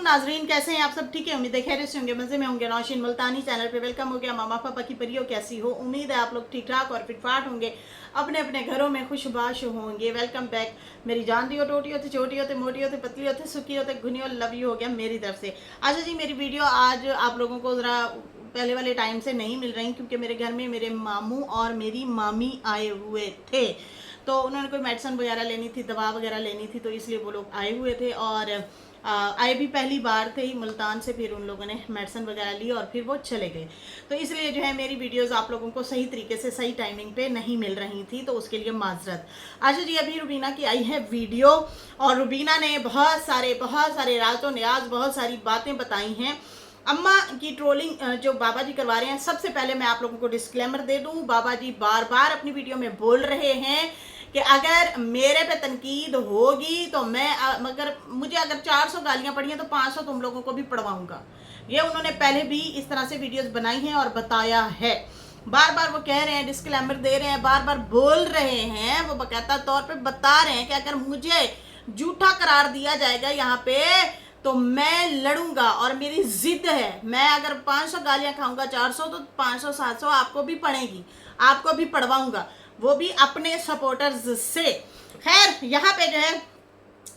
वालेकुम नाजरीन, कैसे हैं आप सब? ठीक है, उम्मीद है खैरियत से होंगे, मज़े में होंगे। नौशीन मुल्तानी चैनल पे वेलकम हो गया। मामा पापा की परियों कैसी हो? उम्मीद है आप लोग ठीक ठाक और फिटफाट होंगे, अपने अपने घरों में खुशबाश होंगे। वेलकम बैक मेरी जान दी हो, टोटी होती, छोटी होती, मोटी होती, पतली होती, सुखी होती, घुनी हो, लव यू हो गया मेरी तरफ से। अच्छा जी, मेरी वीडियो आज आप लोगों को ज़रा पहले वाले टाइम से नहीं मिल रही, क्योंकि मेरे घर में मेरे मामू और मेरी मामी आए हुए थे। तो उन्होंने कोई मेडिसिन वगैरह लेनी थी, दवा वगैरह लेनी थी, तो इसलिए वो लोग आए हुए थे। और आए भी पहली बार थे ही मुल्तान से, फिर उन लोगों ने मेडिसिन वगैरह ली और फिर वो चले गए। तो इसलिए जो है मेरी वीडियोस आप लोगों को सही तरीके से सही टाइमिंग पे नहीं मिल रही थी, तो उसके लिए माजरत। अच्छा जी, अभी रुबीना की आई है वीडियो, और रुबीना ने बहुत सारे रातों न्याज बहुत सारी बातें बताई हैं। अम्मा की ट्रोलिंग जो बाबा जी करवा रहे हैं, सबसे पहले मैं आप लोगों को डिस्क्लेमर दे दूं, बाबा जी बार बार अपनी वीडियो में बोल रहे हैं कि अगर मेरे पे तनकीद होगी तो मैं मुझे अगर 400 गालियां पड़ी हैं तो 500 तुम लोगों को भी पढ़वाऊंगा। ये उन्होंने पहले भी इस तरह से वीडियोस बनाई हैं और बताया है। बार बार वो कह रहे हैं, डिस्क्लेमर दे रहे हैं, बार बार बोल रहे हैं, वो बाकायदा तौर पे बता रहे हैं कि अगर मुझे झूठा करार दिया जाएगा यहाँ पे तो मैं लड़ूंगा, और मेरी जिद है। मैं अगर 500 गालियां खाऊंगा, 400 तो 500 700 आपको भी पड़ेगी, आपको भी पढ़वाऊंगा, वो भी अपने सपोर्टर्स से। खैर, यहाँ पे जो है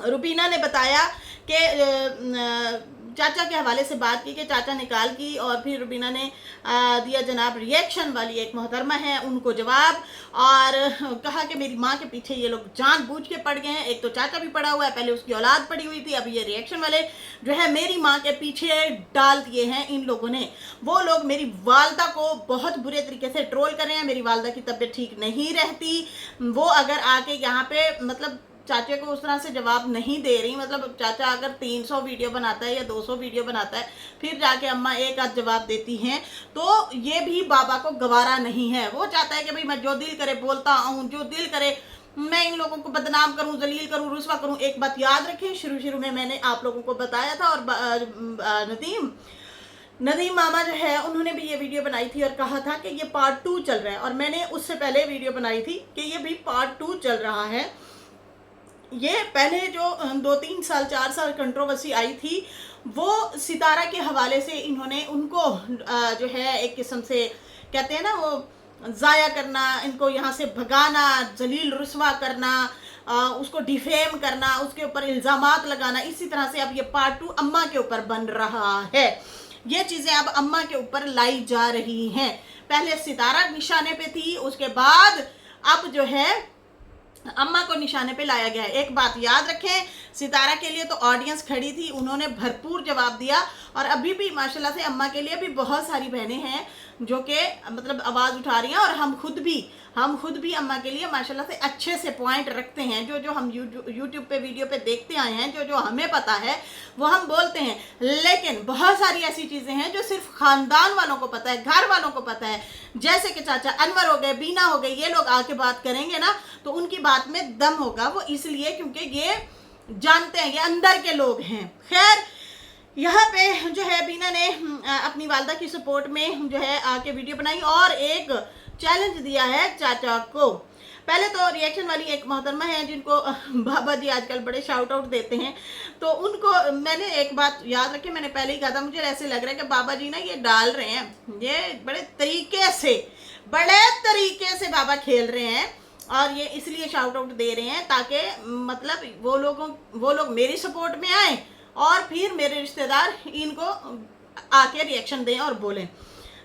रुबीना ने बताया कि चाचा के हवाले से बात की कि चाचा निकाल की, और फिर रुबीना ने दिया जनाब रिएक्शन वाली एक मोहतरमा है उनको जवाब, और कहा कि मेरी माँ के पीछे ये लोग जानबूझ के पड़ गए हैं। एक तो चाचा भी पड़ा हुआ है, पहले उसकी औलाद पड़ी हुई थी, अब ये रिएक्शन वाले जो है मेरी माँ के पीछे डाल दिए हैं इन लोगों ने। वो लोग मेरी वालदा को बहुत बुरे तरीके से ट्रोल कर रहे हैं। मेरी वालदा की तबीयत ठीक नहीं रहती, वो अगर आके यहाँ पे मतलब चाचे को उस तरह से जवाब नहीं दे रही, मतलब चाचा अगर 300 वीडियो बनाता है या 200 वीडियो बनाता है, फिर जाके अम्मा एक आध जवाब देती हैं, तो ये भी बाबा को गवारा नहीं है। वो चाहता है कि भाई मैं जो दिल करे बोलता हूँ, जो दिल करे मैं इन लोगों को बदनाम करूं, जलील करूं, रुस्वा करूं। एक बात याद रखें, शुरू में मैंने आप लोगों को बताया था, और नदीम मामा जो है उन्होंने भी ये वीडियो बनाई थी और कहा था कि ये पार्ट 2 चल रहा है, और मैंने उससे पहले वीडियो बनाई थी कि ये भी पार्ट 2 चल रहा है। ये पहले जो 2-3 साल 4 साल कंट्रोवर्सी आई थी, वो सितारा के हवाले से इन्होंने उनको जो है एक किस्म से कहते हैं ना, वो ज़ाया करना, इनको यहाँ से भगाना, जलील रुस्वा करना, उसको डिफेम करना, उसके ऊपर इल्ज़ामात लगाना। इसी तरह से अब ये पार्ट 2 अम्मा के ऊपर बन रहा है। ये चीज़ें अब अम्मा के ऊपर लाई जा रही हैं। पहले सितारा निशाने पे थी, उसके बाद अब जो है अम्मा को निशाने पे लाया गया है। एक बात याद रखें, सितारा के लिए तो ऑडियंस खड़ी थी, उन्होंने भरपूर जवाब दिया, और अभी भी माशाल्लाह से अम्मा के लिए भी बहुत सारी बहनें हैं जो कि मतलब आवाज़ उठा रही हैं, और हम खुद भी अम्मा के लिए माशाल्लाह से अच्छे से पॉइंट रखते हैं। जो हम यूट्यूब पे वीडियो पे देखते आए हैं, जो हमें पता है वो हम बोलते हैं, लेकिन बहुत सारी ऐसी चीज़ें हैं जो सिर्फ ख़ानदान वालों को पता है, घर वालों को पता है। जैसे कि चाचा अनवर हो गए, बीना हो गए, ये लोग आके बात करेंगे ना तो उनकी बात में दम होगा। वो इसलिए क्योंकि ये जानते हैं, ये अंदर के लोग हैं। खैर, यहाँ पे जो है बीना ने अपनी वालदा की सपोर्ट में जो है आके वीडियो बनाई और एक चैलेंज दिया है चाचा को। पहले तो रिएक्शन वाली एक मोहतरमा है जिनको बाबा जी आजकल बड़े शाउट आउट देते हैं, तो उनको मैंने एक बात याद रखी, मैंने पहले ही कहा था, मुझे ऐसे लग रहा है कि बाबा जी ना ये डाल रहे हैं, ये बड़े तरीके से बाबा खेल रहे हैं, और ये इसलिए शाउट आउट दे रहे हैं ताकि मतलब वो लोग मेरी सपोर्ट में आए और फिर मेरे रिश्तेदार इनको आके रिएक्शन दें और बोलें।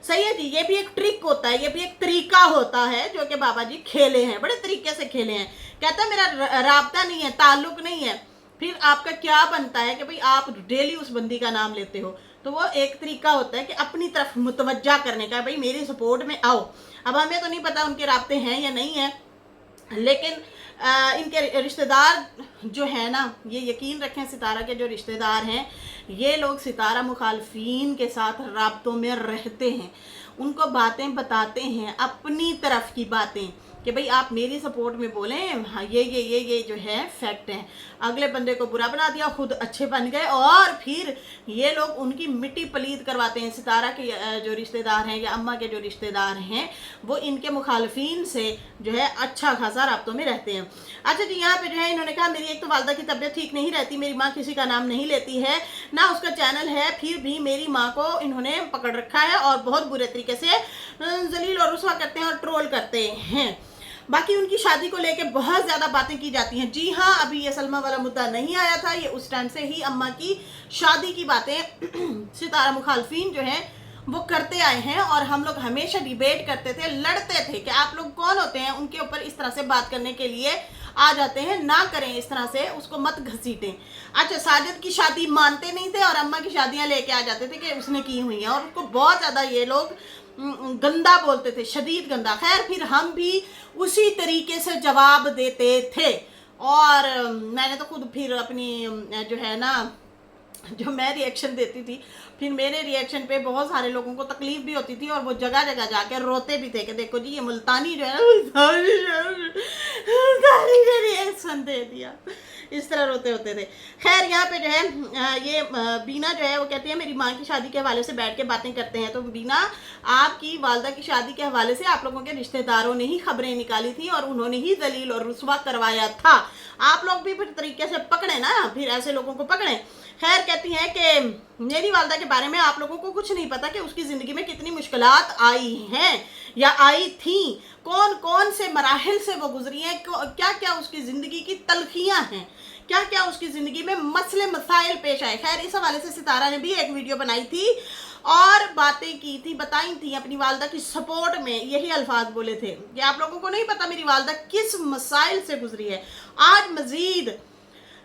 सही है जी, ये भी एक ट्रिक होता है, ये भी एक तरीका होता है जो कि बाबा जी खेले हैं, बड़े तरीके से खेले हैं। कहता है मेरा राब्ता नहीं है, ताल्लुक नहीं है, फिर आपका क्या बनता है कि भाई आप डेली उस बंदी का नाम लेते हो, तो वो एक तरीका होता है कि अपनी तरफ मुतवज्जा करने का, भाई मेरी सपोर्ट में आओ। अब हमें तो नहीं पता उनके राब्ते हैं या नहीं है, लेकिन इनके रिश्तेदार जो है ना, ये यकीन रखें, सितारा के जो रिश्तेदार हैं ये लोग सितारा मुखालफीन के साथ राब्तों में रहते हैं, उनको बातें बताते हैं, अपनी तरफ की बातें कि भाई आप मेरी सपोर्ट में बोलें, हाँ ये जो है फैक्ट है। अगले बंदे को बुरा बना दिया, खुद अच्छे बन गए, और फिर ये लोग उनकी मिट्टी पलीद करवाते हैं। सितारा के जो रिश्तेदार हैं या अम्मा के जो रिश्तेदार हैं वो इनके मुखालफीन से जो है अच्छा खासा राब्तों में रहते हैं। अच्छा जी, यहाँ पे जो है इन्होंने कहा मेरी एक तो वालदा की तबीयत ठीक नहीं रहती, मेरी माँ किसी का नाम नहीं लेती है, ना उसका चैनल है, फिर भी मेरी माँ को इन्होंने पकड़ रखा है और बहुत बुरे तरीके से जलील और रुस्वा करते हैं और ट्रोल करते हैं। बाकी उनकी शादी को लेके बहुत ज़्यादा बातें की जाती हैं। जी हाँ, अभी ये सलमा वाला मुद्दा नहीं आया था, ये उस टाइम से ही अम्मा की शादी की बातें सितारा मुखालफिन जो हैं वो करते आए हैं और हम लोग हमेशा डिबेट करते थे, लड़ते थे कि आप लोग कौन होते हैं उनके ऊपर इस तरह से बात करने के लिए आ जाते हैं, ना करें इस तरह से, उसको मत घसीटें। अच्छा, साजिद की शादी मानते नहीं थे और अम्मा की शादियां लेके आ जाते थे कि उसने की हुई हैं और उसको बहुत ज़्यादा ये लोग गंदा बोलते थे, शदीद गंदा। खैर, फिर हम भी उसी तरीके से जवाब देते थे और मैंने तो खुद फिर अपनी जो है ना, जो मैं रिएक्शन देती थी, फिर मेरे रिएक्शन पे बहुत सारे लोगों को तकलीफ भी होती थी और वो जगह जगह जाके रोते भी थे कि देखो जी ये मुल्तानी जो है ना मुल्तानी ने रिएक्शन दे दिया, इस तरह रोते होते थे। खैर, यहाँ पे जो है ये बीना जो है वो कहती है मेरी माँ की शादी के हवाले से बैठ के बातें करते हैं। तो बीना, आपकी वालदा की शादी के हवाले से आप लोगों के रिश्तेदारों ने ही खबरें निकाली थी और उन्होंने ही दलील और रुस्वा करवाया था। आप लोग भी फिर तरीके से पकड़े ना, फिर ऐसे लोगों को पकड़े। खैर, कहती हैं कि मेरी वालदा के बारे में आप लोगों को कुछ नहीं पता कि उसकी ज़िंदगी में कितनी मुश्किलात आई हैं या आई थी, कौन कौन से मराहिल से वो गुजरी हैं, क्या क्या उसकी ज़िंदगी की तलखियाँ हैं, क्या क्या उसकी ज़िंदगी में मसले मसाइल पेश आए। खैर, इस हवाले से सितारा ने भी एक वीडियो बनाई थी और बातें की थी, बताई थी अपनी वालदा की सपोर्ट में, यही अल्फाज बोले थे कि आप लोगों को नहीं पता मेरी वालदा किस मसाइल से गुजरी है। आज मजीद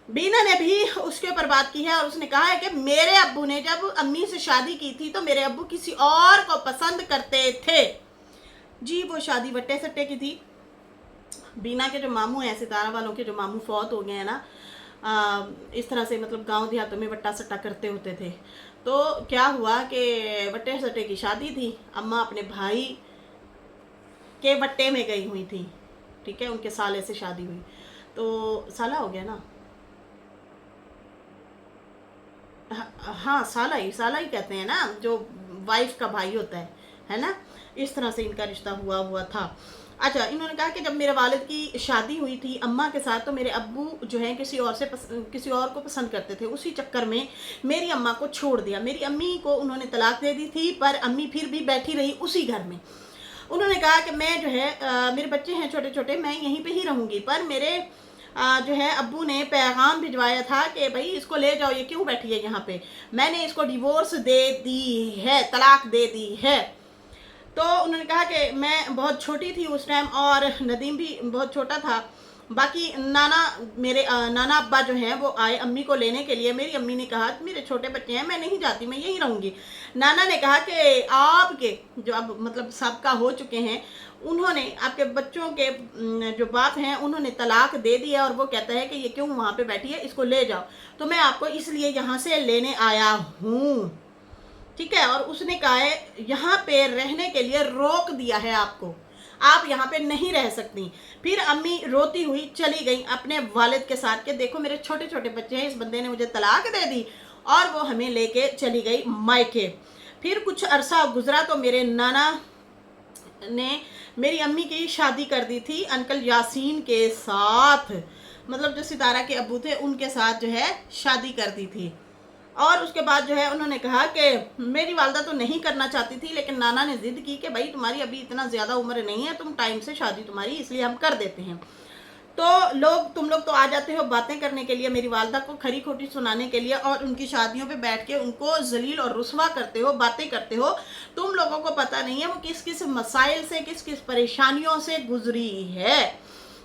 बीना ने भी उसके ऊपर बात की है और उसने कहा है कि मेरे अब्बू ने जब अम्मी से शादी की थी तो मेरे अब्बू किसी और को पसंद करते थे। जी, वो शादी वट्टे सट्टे की थी। बीना के जो मामू हैं, सितारा वालों के जो मामू फौत हो गए हैं ना, इस तरह से मतलब गांव देहातों में वट्टा सट्टा करते होते थे। तो क्या हुआ कि वट्टे सट्टे की शादी थी, अम्मा अपने भाई के वट्टे में गई हुई थी, ठीक है, उनके साले से शादी हुई, तो साला हो गया ना, हाँ साला ही कहते हैं ना, जो वाइफ का भाई होता है ना, इस तरह से इनका रिश्ता हुआ था। अच्छा, इन्होंने कहा कि जब मेरे वालिद की शादी हुई थी अम्मा के साथ तो मेरे अब्बू जो है किसी और को पसंद करते थे, उसी चक्कर में मेरी अम्मा को छोड़ दिया। मेरी अम्मी को उन्होंने तलाक दे दी थी पर अम्मी फिर भी बैठी रही उसी घर में। उन्होंने कहा कि मैं जो है मेरे बच्चे हैं छोटे छोटे, मैं यहीं पर ही रहूँगी, पर मेरे जो है अब्बू ने पैगाम भिजवाया था कि भाई इसको ले जाओ, ये क्यों बैठी है यहाँ पे, मैंने इसको डिवोर्स दे दी है, तलाक दे दी है। तो उन्होंने कहा कि मैं बहुत छोटी थी उस टाइम और नदीम भी बहुत छोटा था। बाकी मेरे नाना अब्बा जो हैं वो आए अम्मी को लेने के लिए। मेरी अम्मी ने कहा मेरे छोटे बच्चे हैं, मैं नहीं जाती, मैं यहीं रहूँगी। नाना ने कहा कि आपके जो अब मतलब सबका हो चुके हैं, उन्होंने आपके बच्चों के जो बाप हैं उन्होंने तलाक दे दिया और वो कहता है कि ये क्यों वहाँ पे बैठी है, इसको ले जाओ, तो मैं आपको इसलिए यहाँ से लेने आया हूँ, ठीक है। और उसने कहा है यहाँ पे रहने के लिए रोक दिया है आपको, आप यहाँ पे नहीं रह सकती। फिर अम्मी रोती हुई चली गई अपने वालिद के साथ कि देखो मेरे छोटे छोटे बच्चे हैं, इस बंदे ने मुझे तलाक दे दी, और वो हमें लेके चली गई मायके। फिर कुछ अरसा गुजरा तो मेरे नाना ने मेरी अम्मी की शादी कर दी थी अंकल यासीन के साथ, मतलब जो सितारा के अब्बू थे उनके साथ जो है शादी कर दी थी। और उसके बाद जो है उन्होंने कहा कि मेरी वालदा तो नहीं करना चाहती थी, लेकिन नाना ने जिद की कि भाई तुम्हारी अभी इतना ज़्यादा उम्र नहीं है, तुम टाइम से शादी तुम्हारी, इसलिए हम कर देते हैं। तो तुम लोग तो आ जाते हो बातें करने के लिए, मेरी वालदा को खरी खोटी सुनाने के लिए, और उनकी शादियों पे बैठ के उनको जलील और रुस्वा करते हो, बातें करते हो। तुम लोगों को पता नहीं है वो किस किस मसाइल से, किस किस परेशानियों से गुजरी है।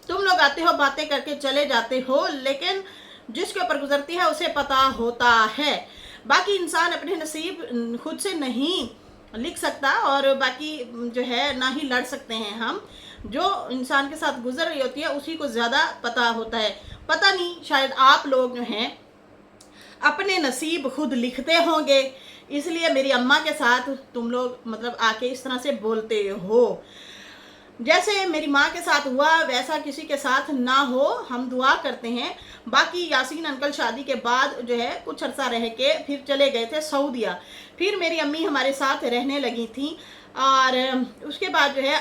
तुम लोग आते हो बातें करके चले जाते हो, लेकिन जिसके ऊपर गुजरती है उसे पता होता है। बाकी इंसान अपने नसीब खुद से नहीं लिख सकता और बाकी जो है ना ही लड़ सकते हैं हम। जो इंसान के साथ गुजर रही होती है उसी को ज़्यादा पता होता है। पता नहीं, शायद आप लोग जो हैं अपने नसीब खुद लिखते होंगे, इसलिए मेरी अम्मा के साथ तुम लोग मतलब आके इस तरह से बोलते हो। जैसे मेरी माँ के साथ हुआ वैसा किसी के साथ ना हो, हम दुआ करते हैं। बाकी यासीन अंकल शादी के बाद जो है कुछ अर्सा रह के फिर चले गए थे सऊदीया। फिर मेरी अम्मी हमारे साथ रहने लगी थी और उसके बाद जो है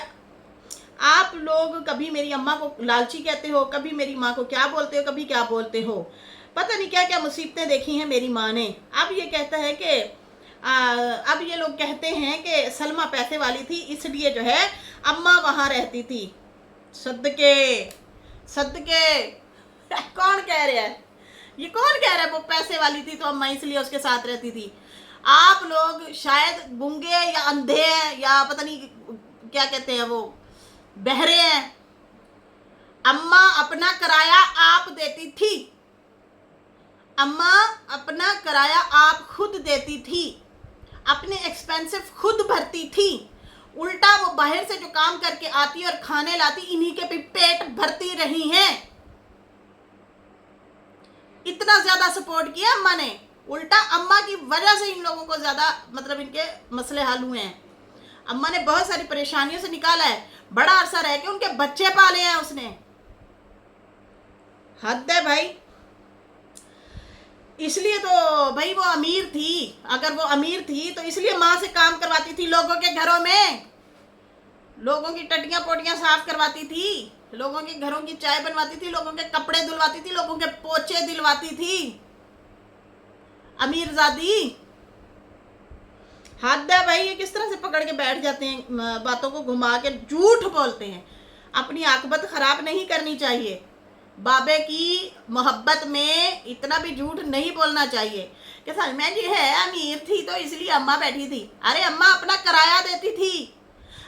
आप लोग कभी मेरी अम्मा को लालची कहते हो, कभी मेरी माँ को क्या बोलते हो, कभी क्या बोलते हो। पता नहीं क्या क्या मुसीबतें देखी हैं मेरी माँ ने। अब ये कहता है कि अब ये लोग कहते हैं कि सलमा पैसे वाली थी इसलिए जो है अम्मा वहाँ रहती थी। सदके सदके कौन कह रहा है, ये कौन कह रहा है वो पैसे वाली थी तो अम्मा इसलिए उसके साथ रहती थी। आप लोग शायद गूंगे या अंधे हैं या पता नहीं क्या कहते हैं वो, बहरे हैं। अम्मा अपना किराया आप देती थी, अम्मा अपना किराया आप खुद देती थी, अपने एक्सपेंसिव खुद भरती थी। उल्टा वो बाहर से जो काम करके आती और खाने लाती इन्हीं के भी पेट भरती रही हैं। इतना ज्यादा सपोर्ट किया अम्मा ने, उल्टा अम्मा की वजह से इन लोगों को ज्यादा मतलब इनके मसले हल हुए हैं। अम्मा ने बहुत सारी परेशानियों से निकाला है, बड़ा अरसा रह के उनके बच्चे पाले हैं उसने। हद है भाई। इसलिए तो भाई वो अमीर थी, अगर वो अमीर थी तो इसलिए माँ से काम करवाती थी, लोगों के घरों में लोगों की टटियां पोटियां साफ करवाती थी, लोगों के घरों की चाय बनवाती थी, लोगों के कपड़े धुलवाती थी, लोगों के पोछे दिलवाती थी। अमीरजादी हद है भाई। ये किस तरह से पकड़ के बैठ जाते हैं, बातों को घुमा के झूठ बोलते हैं। अपनी आकबत खराब नहीं करनी चाहिए। बाबे की मोहब्बत में इतना भी झूठ नहीं बोलना चाहिए कि सलमा जी है अमीर थी तो इसलिए अम्मा बैठी थी। अरे अम्मा अपना किराया देती थी,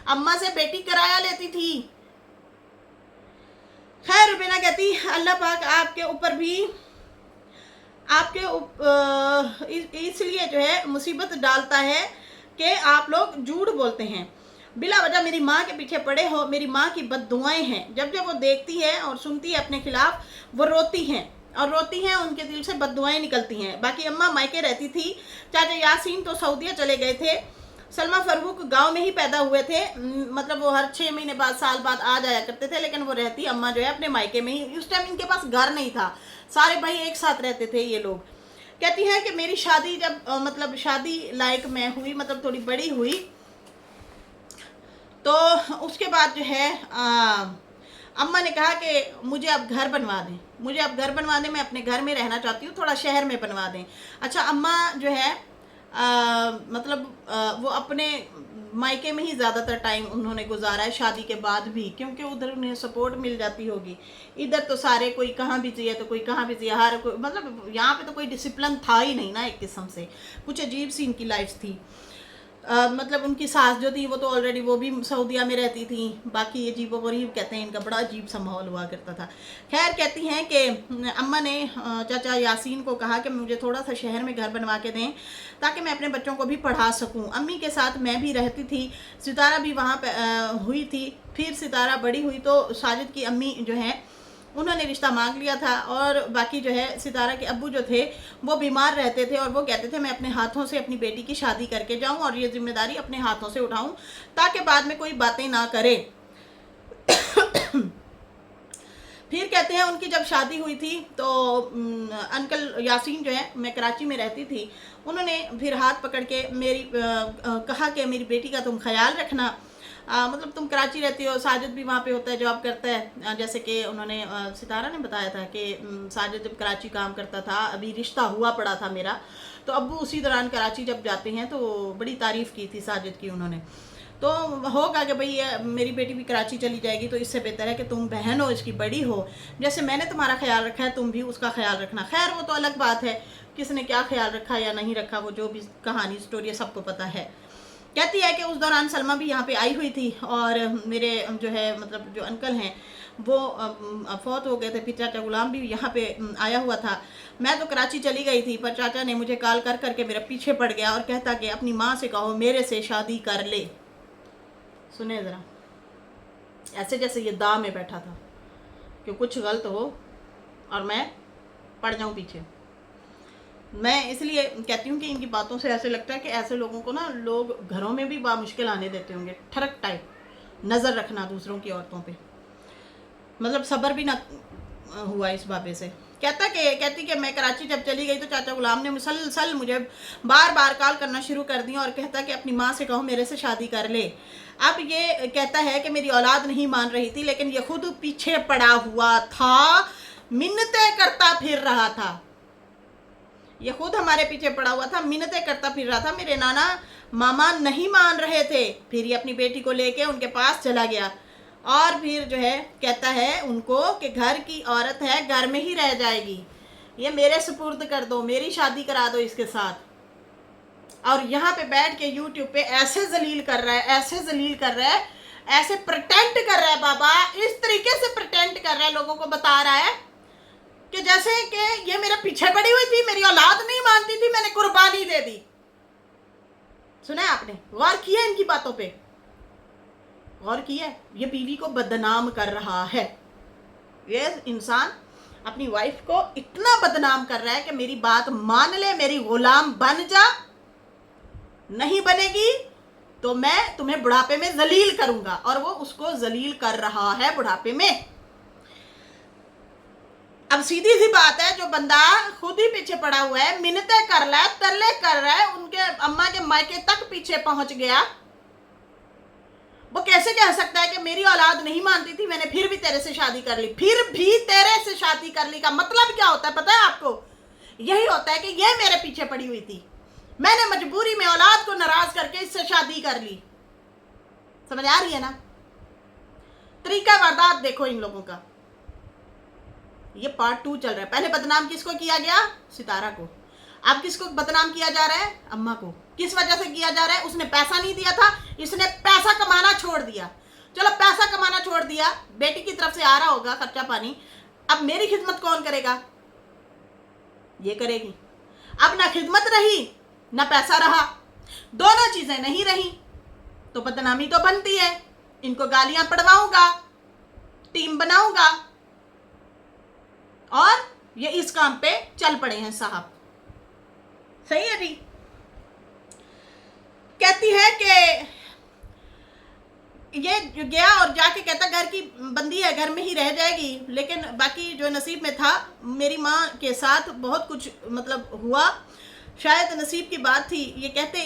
अम्मा से बेटी किराया लेती थी। खैर रुबीना कहती अल्लाह पाक आपके ऊपर भी इसलिए जो है मुसीबत डालता है कि आप लोग झूठ बोलते हैं बिला वजह। मेरी माँ के पीछे पड़े हो, मेरी माँ की बद्दुआएं हैं। जब जब वो देखती है और सुनती है अपने खिलाफ वो रोती हैं और रोती हैं, उनके दिल से बद्दुआएं निकलती हैं। बाकी अम्मा मायके रहती थी, चाचा यासीन तो सऊदीया चले गए थे, सलमा फरूक गांव में ही पैदा हुए थे। मतलब वो हर 6 महीने बाद साल बाद आ जाया करते थे, लेकिन वो रहती अम्मा जो है अपने मायके में ही। उस टाइम इनके पास घर नहीं था, सारे भाई एक साथ रहते थे ये लोग। कहती हैं कि मेरी शादी जब मतलब शादी लायक मैं हुई, मतलब थोड़ी बड़ी हुई, तो उसके बाद जो है अम्मा ने कहा कि मुझे अब घर बनवा दें, मुझे अब घर बनवा दें, मैं अपने घर में रहना चाहती हूँ, थोड़ा शहर में बनवा दें। अच्छा अम्मा जो है वो अपने मायके में ही ज़्यादातर टाइम उन्होंने गुजारा है शादी के बाद भी, क्योंकि उधर उन्हें सपोर्ट मिल जाती होगी। इधर तो सारे कोई कहाँ बिजी है तो कोई कहाँ बिजी है, हर कोई मतलब यहाँ पे तो कोई डिसिप्लिन था ही नहीं ना, एक किस्म से कुछ अजीब सी इनकी लाइफ थी। मतलब उनकी सास जो थी वो तो ऑलरेडी वो भी सऊदीया में रहती थी। बाकी ये अजीब गरीब कहते हैं, इनका बड़ा अजीब सा माहौल हुआ करता था। खैर कहती हैं कि अम्मा ने चाचा यासीन को कहा कि मुझे थोड़ा सा शहर में घर बनवा के दें ताकि मैं अपने बच्चों को भी पढ़ा सकूं। अम्मी के साथ मैं भी रहती थी, सितारा भी वहाँ पे हुई थी। फिर सितारा बड़ी हुई तो साजिद की अम्मी जो है उन्होंने रिश्ता मांग लिया था, और बाकी जो है सितारा के अब्बू जो थे वो बीमार रहते थे और वो कहते थे मैं अपने हाथों से अपनी बेटी की शादी करके जाऊं और ये जिम्मेदारी अपने हाथों से उठाऊं ताकि बाद में कोई बातें ना करे। फिर कहते हैं उनकी जब शादी हुई थी तो अंकल यासीन जो है, मैं कराची में रहती थी, उन्होंने फिर हाथ पकड़ के मेरी कहा कि मेरी बेटी का तुम ख्याल रखना, मतलब तुम कराची रहती हो, साजिद भी वहाँ पे होता है, जॉब करता है। जैसे कि उन्होंने सितारा ने बताया था कि साजिद जब कराची काम करता था, अभी रिश्ता हुआ पड़ा था मेरा, तो अब्बू उसी दौरान कराची जब जाते हैं तो बड़ी तारीफ़ की थी साजिद की उन्होंने। तो होगा कि भाई मेरी बेटी भी कराची चली जाएगी तो इससे बेहतर है कि तुम बहन हो, इसकी बड़ी हो, जैसे मैंने तुम्हारा ख्याल रखा है तुम भी उसका ख्याल रखना। खैर वो तो अलग बात है, किसने क्या ख्याल रखा या नहीं रखा, वो जो भी कहानी स्टोरी है सबको पता है। कहती है कि उस दौरान सलमा भी यहाँ पे आई हुई थी और मेरे जो है मतलब जो अंकल हैं वो फौत हो गए थे, फिर चाचा गुलाम भी यहाँ पे आया हुआ था। मैं तो कराची चली गई थी, पर चाचा ने मुझे कॉल कर करके मेरे पीछे पड़ गया और कहता कि अपनी माँ से कहो मेरे से शादी कर ले। सुने ज़रा, ऐसे जैसे ये दाव में बैठा था कि कुछ गलत हो और मैं पड़ जाऊँ पीछे। मैं इसलिए कहती हूँ कि इनकी बातों से ऐसे लगता है कि ऐसे लोगों को ना लोग घरों में भी मुश्किल आने देते होंगे, ठरक टाइप। नज़र रखना दूसरों की औरतों पे, मतलब सब्र भी ना हुआ इस बाबे से। कहती कि मैं कराची जब चली गई तो चाचा गुलाम ने मुसलसल मुझे बार बार कॉल करना शुरू कर दिया और कहता कि अपनी माँ से कहो मेरे से शादी कर ले। अब ये कहता है कि मेरी औलाद नहीं मान रही थी, लेकिन ये खुद पीछे पड़ा हुआ था, मिन्नतें करता फिर रहा था। ये खुद हमारे पीछे पड़ा हुआ था, मिन्नतें करता फिर रहा था। मेरे नाना मामा नहीं मान रहे थे, फिर ये अपनी बेटी को लेके उनके पास चला गया और फिर जो है कहता है उनको कि घर की औरत है, घर में ही रह जाएगी, ये मेरे सुपुर्द कर दो, मेरी शादी करा दो इसके साथ। और यहाँ पे बैठ के यूट्यूब पे ऐसे जलील कर रहा है, ऐसे जलील कर रहा है, ऐसे प्रटेंड कर रहा है बाबा, इस तरीके से प्रटेंड कर रहा है, लोगों को बता रहा है कि जैसे कि ये मेरे पीछे पड़ी हुई थी, मेरी औलाद नहीं मानती थी, मैंने कुर्बानी दे दी। सुना है आपने? गौर किया इनकी बातों पे? गौर किया? ये बीवी को बदनाम कर रहा है। ये इंसान अपनी वाइफ को इतना बदनाम कर रहा है कि मेरी बात मान ले, मेरी गुलाम बन जा, नहीं बनेगी तो मैं तुम्हें बुढ़ापे में जलील करूंगा। और वो उसको जलील कर रहा है बुढ़ापे में। अब सीधी सी बात है, जो बंदा खुद ही पीछे पड़ा हुआ है, मिन्नतें कर रहा है, तरले कर रहा है, उनके अम्मा के मायके तक पीछे पहुंच गया, वो कैसे कह सकता है कि मेरी औलाद नहीं मानती थी, मैंने फिर भी तेरे से शादी कर ली। फिर भी तेरे से शादी कर ली का मतलब क्या होता है पता है आपको? यही होता है कि ये मेरे पीछे पड़ी हुई थी, मैंने मजबूरी में औलाद को नाराज करके इससे शादी कर ली। समझ आ रही है ना? तरीका वारदात देखो इन लोगों का। ये पार्ट 2 चल रहा है। पहले बदनाम किसको किया गया? सितारा को। अब किसको बदनाम किया जा रहा है? अम्मा को। किस वजह से किया जा रहा है? उसने पैसा नहीं दिया था, इसने पैसा कमाना छोड़ दिया। चलो पैसा कमाना छोड़ दिया, बेटी की तरफ से आ रहा होगा खर्चा पानी, अब मेरी खिदमत कौन करेगा? ये करेगी। अब ना खिदमत रही ना पैसा रहा, दोनों चीजें नहीं रही तो बदनामी तो बनती है। इनको गालियां पड़वाऊंगा, टीम बनाऊंगा, और ये इस काम पे चल पड़े हैं साहब। सही है जी? कहती है कि ये गया और जाके कहता घर की बंदी है, घर में ही रह जाएगी। लेकिन बाकी जो नसीब में था, मेरी माँ के साथ बहुत कुछ मतलब हुआ, शायद नसीब की बात थी। ये कहते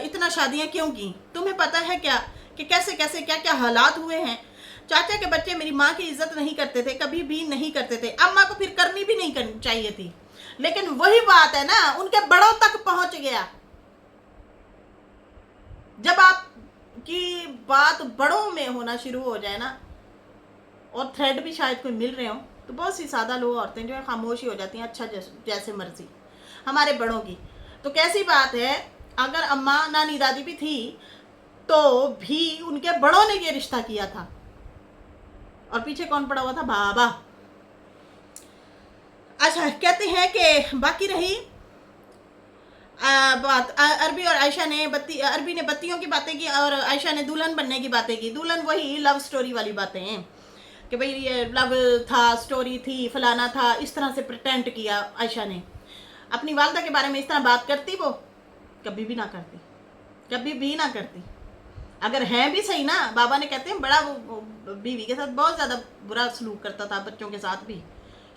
इतना शादियां क्यों की? तुम्हें पता है क्या कि कैसे कैसे क्या क्या हालात हुए हैं। चाचा के बच्चे मेरी माँ की इज्जत नहीं करते थे, कभी भी नहीं करते थे। अम्मा को फिर करनी भी नहीं करनी चाहिए थी, लेकिन वही बात है ना, उनके बड़ों तक पहुंच गया। जब आपकी बात बड़ों में होना शुरू हो जाए ना, और थ्रेड भी शायद कोई मिल रहे हो, तो बहुत सी सादा लोग औरतें जो है खामोश ही हो जाती हैं। अच्छा जैसे मर्जी हमारे बड़ों की। तो कैसी बात है, अगर अम्मा नानी दादी भी थी तो भी उनके बड़ों ने ये रिश्ता किया था, और पीछे कौन पड़ा हुआ था? बाबा। अच्छा, कहते हैं कि बाकी रही बात, अरबी और आयशा ने अरबी ने बत्तियों की बातें की और आयशा ने दुल्हन बनने की बातें की। दुल्हन वही लव स्टोरी वाली बातें हैं कि भाई ये लव था, स्टोरी थी, फलाना था, इस तरह से प्रिटेंड किया। आयशा ने अपनी वालदा के बारे में इस तरह बात करती, वो कभी भी ना करती, कभी भी ना करती। अगर है भी सही ना, बाबा ने कहते हैं बड़ा वो बीवी के साथ बहुत ज़्यादा बुरा सलूक करता था, बच्चों के साथ भी।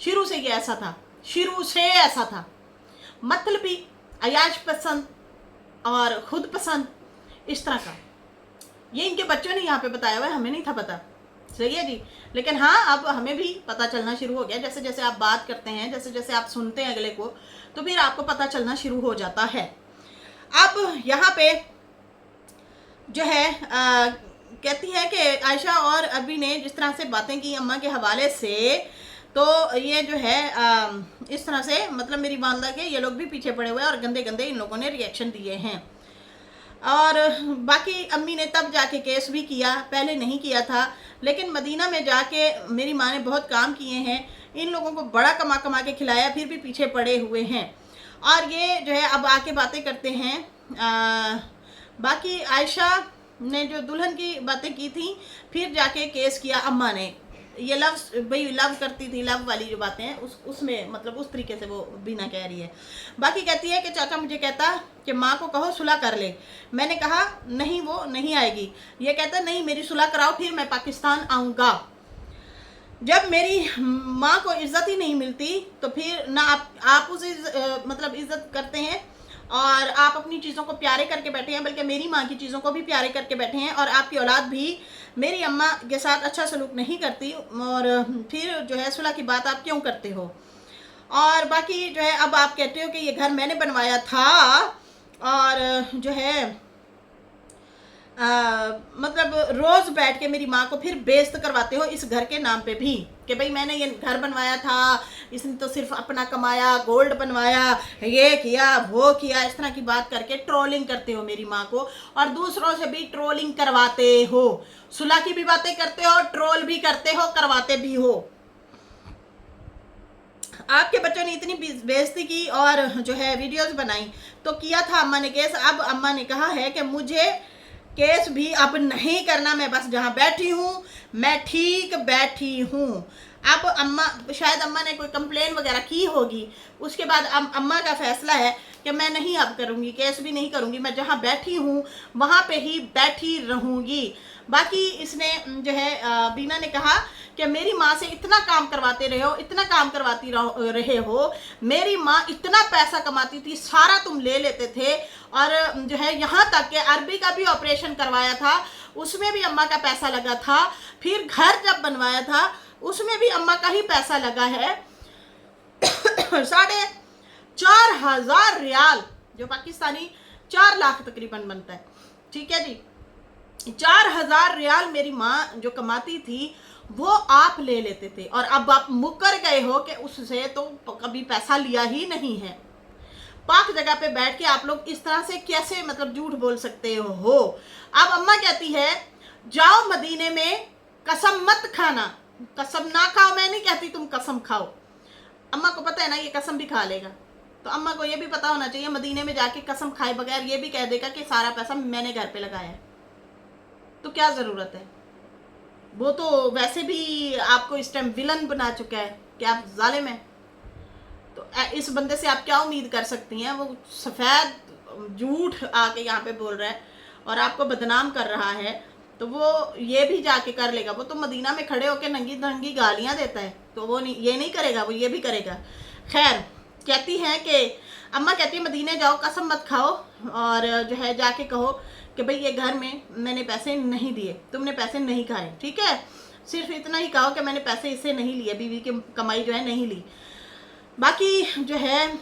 शुरू से ये ऐसा था, शुरू से ऐसा था। मतलब भी अयाश पसंद और खुद पसंद, इस तरह का। ये इनके बच्चों ने यहाँ पे बताया हुआ है, हमें नहीं था पता। सही है जी? लेकिन हाँ, अब हमें भी पता चलना शुरू हो गया। जैसे जैसे आप बात करते हैं, जैसे जैसे आप सुनते हैं अगले को, तो फिर आपको पता चलना शुरू हो जाता है। अब यहाँ पे जो है कहती है कि आयशा और अरबी ने जिस तरह से बातें की अम्मा के हवाले से, तो ये जो है इस तरह से मतलब मेरी वालदा के ये लोग भी पीछे पड़े हुए हैं, और गंदे गंदे इन लोगों ने रिएक्शन दिए हैं। और बाकी अम्मी ने तब जाके केस भी किया, पहले नहीं किया था, लेकिन मदीना में जाके मेरी माँ ने बहुत काम किए हैं, इन लोगों को बड़ा कमा कमा के खिलाया, फिर भी पीछे पड़े हुए हैं। और ये जो है अब आके बातें करते हैं। बाकी आयशा ने जो दुल्हन की बातें की थी, फिर जाके केस किया अम्मा ने। ये भाई लव करती थी, लव वाली जो बातें हैं उसमें मतलब उस तरीके से वो बीना कह रही है। बाकी कहती है कि चाचा मुझे कहता कि माँ को कहो सुलह कर ले। मैंने कहा नहीं, वो नहीं आएगी। ये कहता नहीं, मेरी सुलह कराओ, फिर मैं पाकिस्तान आऊँगा। जब मेरी माँ को इज्जत ही नहीं मिलती, तो फिर ना आप उसे मतलब इज्जत करते हैं, और आप अपनी चीज़ों को प्यारे करके बैठे हैं, बल्कि मेरी माँ की चीज़ों को भी प्यारे करके बैठे हैं। और आपकी औलाद भी मेरी अम्मा के साथ अच्छा सलूक नहीं करती, और फिर जो है सुलह की बात आप क्यों करते हो? और बाकी जो है, अब आप कहते हो कि ये घर मैंने बनवाया था, और जो है मतलब रोज बैठ के मेरी माँ को फिर बेइज्जत करवाते हो इस घर के नाम पे भी, कि भाई मैंने ये घर बनवाया था, इसने तो सिर्फ अपना कमाया, गोल्ड बनवाया, ये किया वो किया, इस तरह की बात करके ट्रोलिंग करते हो मेरी माँ को, और दूसरों से भी ट्रोलिंग करवाते हो, सुलह की भी बातें करते हो, ट्रोल भी करते हो, करवाते भी हो। आपके बच्चों ने इतनी बेइज्जती की और जो है वीडियोस बनाई, तो किया था अम्मा ने केस। अब अम्मा ने कहा है कि मुझे केस भी अब नहीं करना, मैं बस जहाँ बैठी हूँ मैं ठीक बैठी हूँ। अब अम्मा, शायद अम्मा ने कोई कंप्लेन वगैरह की होगी, उसके बाद अम्मा का फैसला है कि मैं नहीं अब करूँगी, केस भी नहीं करूँगी, मैं जहाँ बैठी हूँ वहाँ पे ही बैठी रहूँगी। बाकी इसने जो है बीना ने कहा कि मेरी माँ से इतना काम करवाते रहे हो, इतना काम करवाती रहे हो, मेरी माँ इतना पैसा कमाती थी, सारा तुम ले लेते थे, और जो है यहाँ तक कि अरबी का भी ऑपरेशन करवाया था, उसमें भी अम्मा का पैसा लगा था, फिर घर जब बनवाया था उसमें भी अम्मा का ही पैसा लगा है। 4,500 रियाल, जो पाकिस्तानी 4 लाख तकरीबन बनता है, ठीक है जी। 4,000 रियाल मेरी माँ जो कमाती थी वो आप ले लेते थे, और अब आप मुकर गए हो कि उससे तो कभी पैसा लिया ही नहीं है। पाक जगह पे बैठ के आप लोग इस तरह से कैसे मतलब झूठ बोल सकते हो। अब अम्मा कहती है जाओ मदीने में कसम मत खाना, कसम ना खाओ, मैं नहीं कहती तुम कसम खाओ, अम्मा को पता है ना ये कसम भी खा लेगा, तो अम्मा को ये भी पता होना चाहिए मदीने में जाके कसम खाए बगैर ये भी कह देगा कि सारा पैसा मैंने घर पे लगाया है, तो क्या ज़रूरत है। वो तो वैसे भी आपको इस टाइम विलन बना चुका है कि आप जालिम हैं, तो इस बंदे से आप क्या उम्मीद कर सकती हैं। वो सफ़ेद झूठ आके यहाँ पे बोल रहा है और आपको बदनाम कर रहा है, तो वो ये भी जाके कर लेगा। वो तो मदीना में खड़े होकर नंगी नंगी गालियाँ देता है, तो वो नहीं, ये नहीं करेगा, वो ये भी करेगा। खैर, कहती हैं कि अम्मा कहती है मदीने जाओ कसम मत खाओ, और जो है जाके कहो कि भाई ये घर में मैंने पैसे नहीं दिए, तुमने पैसे नहीं खाए, ठीक है, सिर्फ इतना ही कहो कि मैंने पैसे इससे नहीं लिए, बीवी की कमाई जो है नहीं ली। बाकी जो है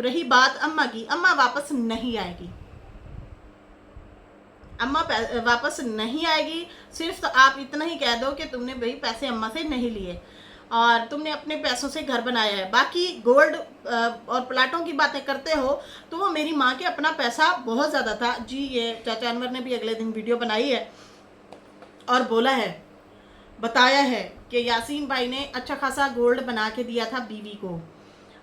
रही बात अम्मा की, अम्मा वापस नहीं आएगी, अम्मा वापस नहीं आएगी। सिर्फ तो आप इतना ही कह दो कि तुमने भाई पैसे अम्मा से नहीं लिए और तुमने अपने पैसों से घर बनाया है। बाकी गोल्ड और प्लाटों की बातें करते हो तो वो मेरी माँ के अपना पैसा बहुत ज़्यादा था जी। ये चाचा अनवर ने भी अगले दिन वीडियो बनाई है और बोला है, बताया है कि यासीन भाई ने अच्छा खासा गोल्ड बना के दिया था बीवी को,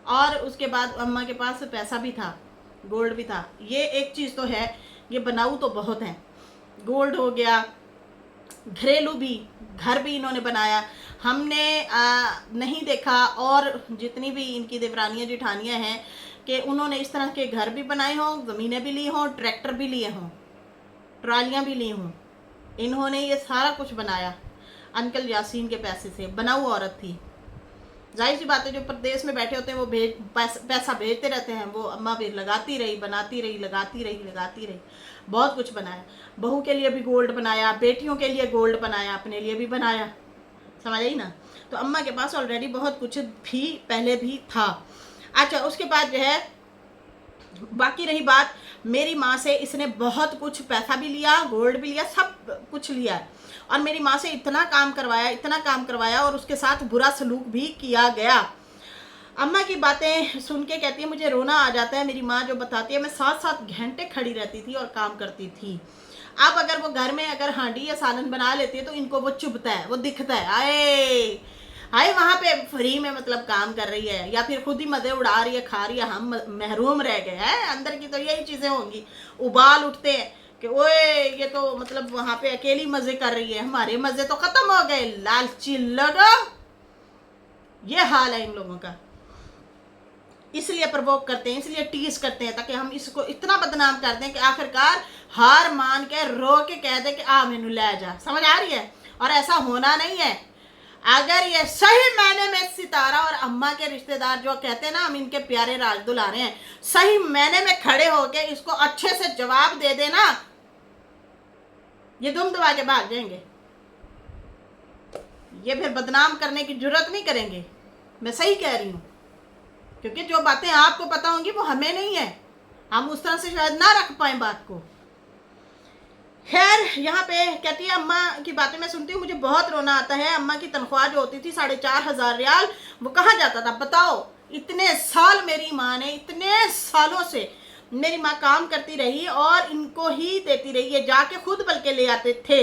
और उसके बाद अम्मा के पास पैसा भी था, गोल्ड भी था। ये एक चीज़ तो है, ये बनाऊ तो बहुत हैं, गोल्ड हो गया, घरेलू भी, घर भी इन्होंने बनाया, हमने नहीं देखा। और जितनी भी इनकी देवरानियाँ जिठानियाँ हैं कि उन्होंने इस तरह के घर भी बनाए हों, ज़मीनें भी ली हों, ट्रैक्टर भी लिए हों, ट्रालियाँ भी ली हों, इन्होंने ये सारा कुछ बनाया अंकल यासीन के पैसे से। बनाऊ औरत थी, जाहिर सी बात है, जो प्रदेश में बैठे होते हैं वो पैसा भेजते रहते हैं, वो अम्मा भी लगाती रही, बनाती रही, लगाती रही, लगाती रही, बहुत कुछ बनाया। बहू के लिए भी गोल्ड बनाया, बेटियों के लिए गोल्ड बनाया, अपने लिए भी बनाया, समझ आई ना। तो अम्मा के पास ऑलरेडी बहुत कुछ भी पहले भी था। अच्छा, उसके बाद जो है बाकी रही बात, मेरी माँ से इसने बहुत कुछ पैसा भी लिया, गोल्ड भी लिया, सब कुछ लिया, और मेरी माँ से इतना काम करवाया, इतना काम करवाया, और उसके साथ बुरा सलूक भी किया गया। अम्मा की बातें सुन के कहती है मुझे रोना आ जाता है। मेरी माँ जो बताती है, मैं 7-7 घंटे खड़ी रहती थी और काम करती थी। अब अगर वो घर में अगर हांडी या सालन बना लेती है तो इनको वो चुभता है, वो दिखता है, आए हाय वहाँ पे फ्री में मतलब काम कर रही है, या फिर खुद ही मज़े उड़ा रही है, खा रही है, हम महरूम रह गए हैं। अंदर की तो यही चीज़ें होंगी, उबाल उठते हैं कि ओए ये तो मतलब वहाँ पे अकेली मज़े कर रही है, हमारे मज़े तो ख़त्म हो गए, लालची लोगो। ये हाल है इन लोगों का, इसलिए प्रवोक करते हैं, इसलिए टीज करते हैं, ताकि हम इसको इतना बदनाम कर दें कि आखिरकार हार मान के रो के कह दे कि आ मैनू ले जा। समझ आ रही है? और ऐसा होना नहीं है। अगर ये सही मायने में सितारा और अम्मा के रिश्तेदार जो कहते हैं ना हम इनके प्यारे राज दुलारे हैं, सही मायने में खड़े होके इसको अच्छे से जवाब दे देना, ये दुम दबा के भाग जाएंगे, ये फिर बदनाम करने की जरूरत नहीं करेंगे। मैं सही कह रही हूँ। क्योंकि जो बातें आपको पता होंगी वो हमें नहीं है, हम उस तरह से शायद ना रख पाए बात को। खैर यहाँ पे कहती है अम्मा की बातें मैं सुनती हूँ मुझे बहुत रोना आता है। अम्मा की तनख्वाह जो होती थी 4,500 रियाल, वो कहाँ जाता था बताओ। इतने साल मेरी माँ ने, इतने सालों से मेरी माँ काम करती रही और इनको ही देती रही है, जाके खुद बल्कि ले आते थे।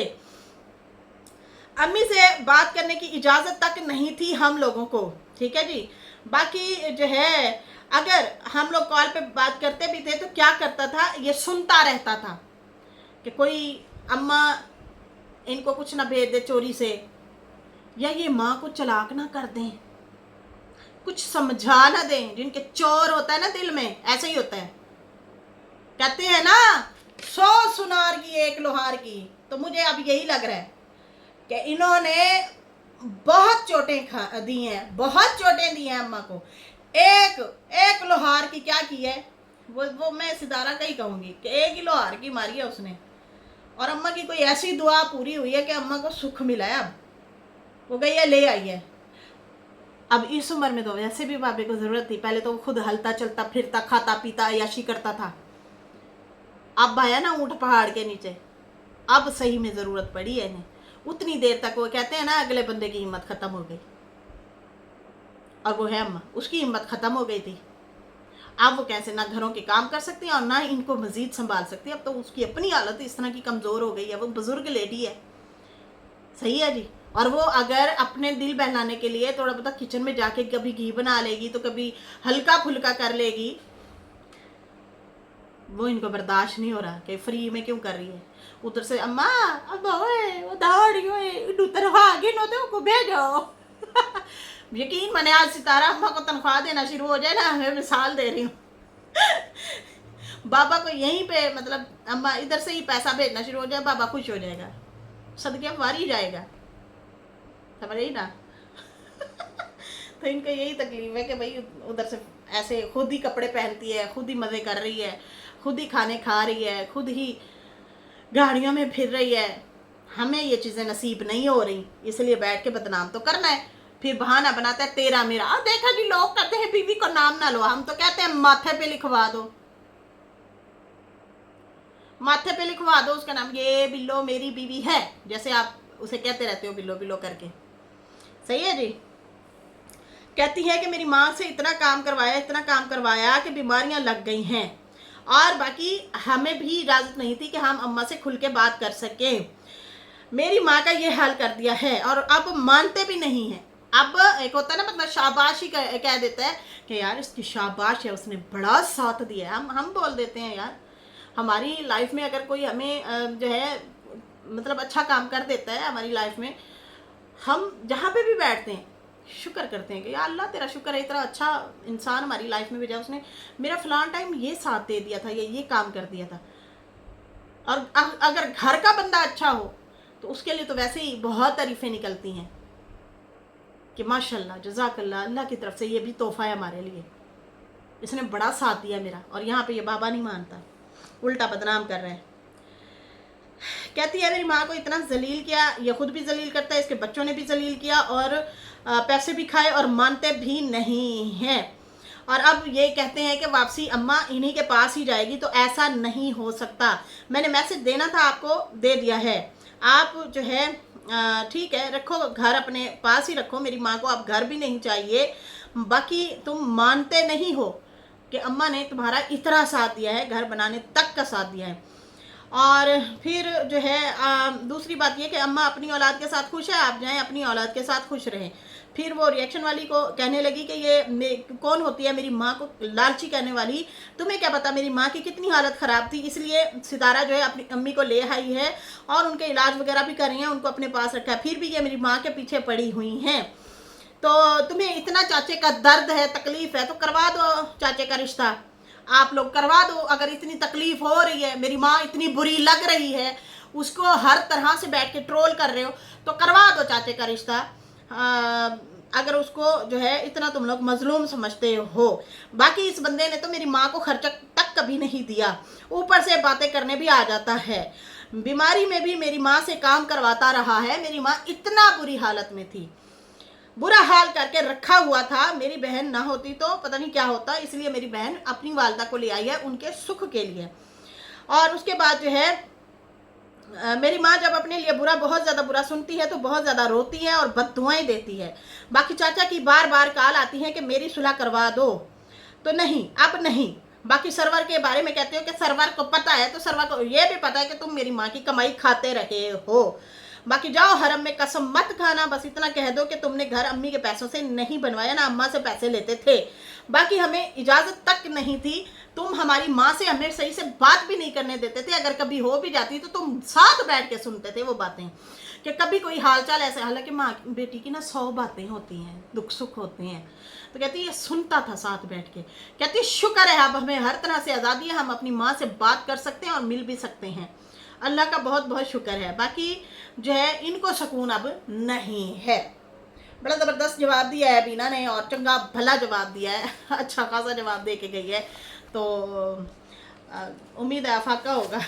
अम्मी से बात करने की इजाज़त तक नहीं थी हम लोगों को, ठीक है जी। बाकी जो है अगर हम लोग कॉल पे बात करते भी थे तो क्या करता था, ये सुनता रहता था कि कोई अम्मा इनको कुछ ना भेज दे चोरी से, या ये माँ को चलाक ना कर दें, कुछ समझा ना दें। जिनके चोर होता है ना दिल में, ऐसे ही होता है। कहते हैं ना 100 सुनार की 1 लोहार की। तो मुझे अब यही लग रहा है कि इन्होंने बहुत चोटें दी हैं, बहुत चोटें दी हैं अम्मा को। एक लोहार की क्या की है, वो मैं सितारा का ही कहूँगी कि 1 ही लोहार की मारी है उसने। और अम्मा की कोई ऐसी दुआ पूरी हुई है कि अम्मा को सुख मिला है। अब वो गई है, ले आई है। अब इस उम्र में तो वैसे भी बाबे को ज़रूरत थी। पहले तो वो खुद हलता चलता फिरता खाता पीता अय्याशी करता था। अब आया ना ऊँट पहाड़ के नीचे, अब सही में ज़रूरत पड़ी है इन्हें। उतनी देर तक वो कहते हैं ना अगले बंदे की हिम्मत ख़त्म हो गई, और वो है अम्मा, उसकी हिम्मत ख़त्म हो गई थी। अब वो कैसे ना घरों के काम कर सकती है और ना इनको मज़ीद संभाल सकती है। अब तो उसकी अपनी हालत इस तरह की कमज़ोर हो गई है, वो बुज़ुर्ग लेडी है, सही है जी। और वो अगर अपने दिल बहलाने के लिए थोड़ा बहुत किचन में जाके कभी घी बना लेगी तो कभी हल्का फुल्का कर लेगी, वो इनको बर्दाश्त नहीं हो रहा कि फ्री में क्यों कर रही है। उधर से अम्मा अब वो दाड़ी आगे नो तो भेजो। यकीन माने आज सितारा अम्मा को तनख्वाह देना शुरू हो जाए ना, मैं मिसाल दे रही हूँ। बाबा को यहीं पे मतलब अम्मा इधर से ही पैसा भेजना शुरू हो जाए, बाबा खुश हो जाएगा, सदके वारी जाएगा, समझ रही ना। तो इनको यही तकलीफ है कि भाई उधर से ऐसे खुद ही कपड़े पहनती है, खुद ही मज़े कर रही है, खुद ही खाने खा रही है, खुद ही गाड़ियों में फिर रही है। हमें ये चीज़ें नसीब नहीं हो रही, इसलिए बैठ के बदनाम तो करना है। फिर बहाना बनाता है तेरा मेरा। और देखा जी लोग कहते हैं बीवी को नाम ना लो, हम तो कहते हैं माथे पे लिखवा दो, माथे पे लिखवा दो उसका नाम, ये बिल्लो मेरी बीवी है, जैसे आप उसे कहते रहते हो बिल्लो बिल्लो करके, सही है जी। कहती है कि मेरी माँ से इतना काम करवाया कि बीमारियां लग गई हैं, और बाकी हमें भी इजाज़त नहीं थी कि हम अम्मा से खुल के बात कर सके। मेरी माँ का ये हाल कर दिया है और अब मानते भी नहीं हैं। अब एक होता है ना मतलब शाबाशी कह देता है कि यार इसकी शाबाश है, उसने बड़ा साथ दिया है। हम बोल देते हैं यार, हमारी लाइफ में अगर कोई हमें जो है मतलब अच्छा काम कर देता है हमारी लाइफ में, हम जहाँ पे भी बैठते हैं शुक्र करते हैं कि यार अल्लाह तेरा शुक्र है इतना अच्छा इंसान हमारी लाइफ में भेजा, उसने मेरा फलान टाइम ये साथ दे दिया था, ये काम कर दिया था। और अगर घर का बंदा अच्छा हो तो उसके लिए तो वैसे ही बहुत तारीफ़ें निकलती हैं कि माशाल्लाह जज़ाकल्लाह, अल्लाह की तरफ से ये भी तोहफ़ा है हमारे लिए, इसने बड़ा साथ दिया मेरा। और यहाँ पे ये बाबा नहीं मानता, उल्टा बदनाम कर रहे हैं। कहती है मेरी माँ को इतना जलील किया, ये खुद भी जलील करता है, इसके बच्चों ने भी जलील किया, और पैसे भी खाए और मानते भी नहीं हैं। और अब ये कहते हैं कि वापसी अम्मा इन्हीं के पास ही जाएगी, तो ऐसा नहीं हो सकता। मैंने मैसेज देना था आपको, दे दिया है। आप जो है ठीक है रखो, घर अपने पास ही रखो, मेरी माँ को अब घर भी नहीं चाहिए। बाकी तुम मानते नहीं हो कि अम्मा ने तुम्हारा इतना साथ दिया है, घर बनाने तक का साथ दिया है। और फिर जो है दूसरी बात ये कि अम्मा अपनी औलाद के साथ खुश है, आप जाएं अपनी औलाद के साथ खुश रहें। फिर वो रिएक्शन वाली को कहने लगी कि ये कौन होती है मेरी माँ को लालची कहने वाली, तुम्हें क्या पता मेरी माँ की कितनी हालत ख़राब थी, इसलिए सितारा जो है अपनी अम्मी को ले आई है और उनके इलाज वगैरह भी कर रही हैं, उनको अपने पास रखा है, फिर भी ये मेरी माँ के पीछे पड़ी हुई हैं। तो तुम्हें इतना चाचे का दर्द है, तकलीफ़ है, तो करवा दो चाचे का रिश्ता, आप लोग करवा दो। अगर इतनी तकलीफ़ हो रही है, मेरी माँ इतनी बुरी लग रही है, उसको हर तरह से बैठ के ट्रोल कर रहे हो, तो करवा दो चाचे का रिश्ता। अगर उसको जो है इतना तुम लोग मजलूम समझते हो। बाकी इस बंदे ने तो मेरी माँ को खर्चा तक कभी नहीं दिया, ऊपर से बातें करने भी आ जाता है। बीमारी में भी मेरी माँ से काम करवाता रहा है, मेरी माँ इतना बुरी हालत में थी। बुरा हाल करके रखा हुआ था। मेरी बहन ना होती तो पता नहीं क्या होता, इसलिए मेरी बहन अपनी वालदा को ले आई है उनके सुख के लिए। और उसके बाद जो है मेरी माँ जब अपने लिए बुरा, बहुत ज़्यादा बुरा सुनती है तो बहुत ज़्यादा रोती है और बद्दुआएं देती है। बाकी चाचा की बार बार कॉल आती है कि मेरी सुलह करवा दो, तो नहीं, अब नहीं। बाकी सरवर के बारे में कहते हो कि सरवर को पता है, तो सरवर को ये भी पता है कि तुम मेरी माँ की कमाई खाते रहे हो। बाकी जाओ हरम में कसम मत खाना, बस इतना कह दो कि तुमने घर अम्मी के पैसों से नहीं बनवाया, ना अम्मा से पैसे लेते थे। बाकी हमें इजाज़त तक नहीं थी, तुम हमारी माँ से हमें सही से बात भी नहीं करने देते थे। अगर कभी हो भी जाती तो तुम साथ बैठ के सुनते थे वो बातें, कि कभी कोई हालचाल ऐसे, हालांकि माँ बेटी की ना 100 बातें होती हैं, दुख सुख होते हैं, तो कहती ये सुनता था साथ बैठ के। कहती शुक्र है अब हमें हर तरह से आज़ादी है, हम अपनी माँ से बात कर सकते हैं और मिल भी सकते हैं। अल्लाह का बहुत बहुत शुक्र है। बाकी जो है इनको सुकून अब नहीं है। बड़ा ज़बरदस्त जवाब दिया है बीना ने, और चंगा भला जवाब दिया है, अच्छा खासा जवाब दे के गई है। तो उम्मीद है अफाका होगा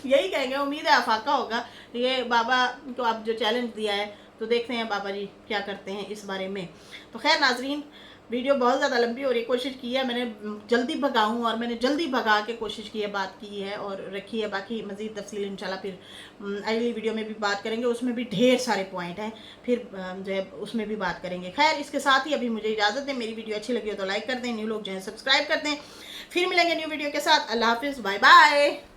यही कहेंगे, उम्मीद है अफाका होगा। ये बाबा को आप जो चैलेंज दिया है, तो देखते हैं बाबा जी क्या करते हैं इस बारे में। तो खैर नाजरीन, वीडियो बहुत ज़्यादा लंबी हो रही है, कोशिश की है मैंने जल्दी भगाऊँ, और मैंने जल्दी भगा के कोशिश की है, बात की है और रखी है। बाकी मज़ीद तफसील इंशाल्लाह फिर अगली वीडियो में भी बात करेंगे, उसमें भी ढेर सारे पॉइंट हैं, फिर जो है उसमें भी बात करेंगे। खैर इसके साथ ही अभी मुझे इजाज़त दें, मेरी वीडियो अच्छी लगी हो तो लाइक कर दें, न्यू लोग जो है सब्सक्राइब कर दें। फिर मिलेंगे न्यू वीडियो के साथ। अल्लाह हाफिज़, बाय बाय।